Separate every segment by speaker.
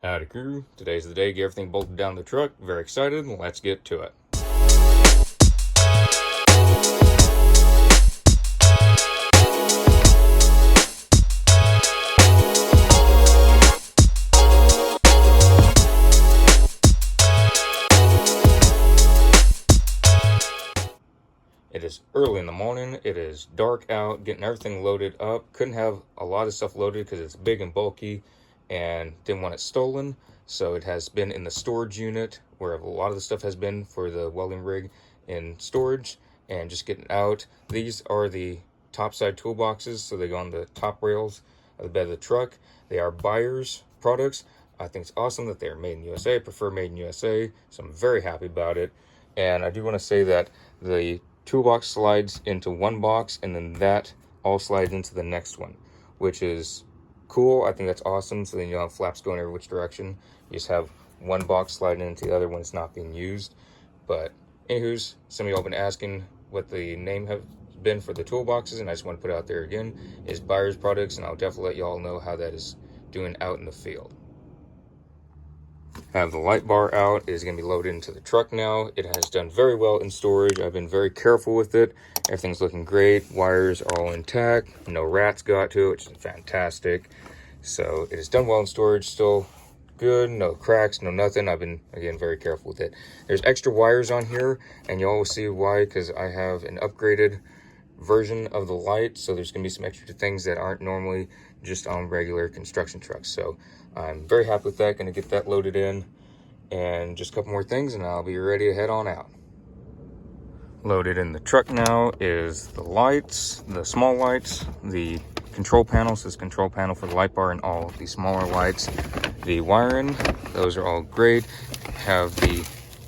Speaker 1: Howdy crew, today's the day, get everything bolted down the truck. Very excited, let's get to it. It is early in the morning, it is dark out, getting everything loaded up. Couldn't have a lot of stuff loaded because it's big and bulky and didn't want it stolen. So it has been in the storage unit where a lot of the stuff has been for the welding rig in storage and just getting out. These are the topside toolboxes, so they go on the top rails of the bed of the truck. They are buyers products. I think it's awesome that they're made in USA. I prefer made in USA, so I'm very happy about it. And I do want to say that the toolbox slides into one box and then that all slides into the next one, which is cool. I think that's awesome. So then you don't have flaps going every which direction. You just have one box sliding into the other when it's not being used. But anywho's, some of y'all been asking what the name have been for the toolboxes, and I just want to put out there again is Buyers Products, and I'll definitely let y'all know how that is doing out in the field. I have the light bar out. It is going to be loaded into the truck now. It has done very well in storage. I've been very careful with it. Everything's looking great. Wires are all intact. No rats got to it, which is fantastic. So it has done well in storage. Still good. No cracks, no nothing. I've been, again, very careful with it. There's extra wires on here, and you'll see why, because I have an upgraded version of the light. So there's going to be some extra things that aren't normally just on regular construction trucks. So I'm very happy with that. Going to get that loaded in and just a couple more things and I'll be ready to head on out. Loaded in the truck now is the lights, the small lights, the control panel. So this control panel for the light bar and all of the smaller lights. The wiring, those are all great. Have the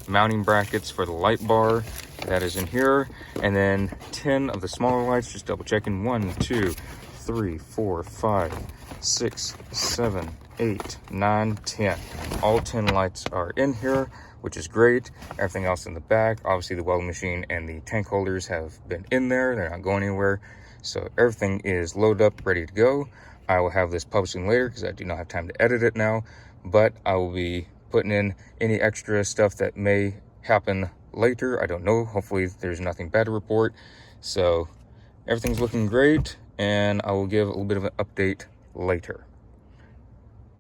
Speaker 1: mounting brackets for the light bar. That is in here. And then 10 of the smaller lights, just double checking. 1, 2, 3, 4, 5, 6, 7, 8, 9, 10. All 10 lights are in here, which is great. Everything else in the back, obviously the welding machine and the tank holders have been in there. They're not going anywhere. So everything is loaded up, ready to go. I will have this publishing later because I do not have time to edit it now, but I will be putting in any extra stuff that may happen later. I don't know. Hopefully there's nothing bad to report. So everything's looking great, and I will give a little bit of an update later.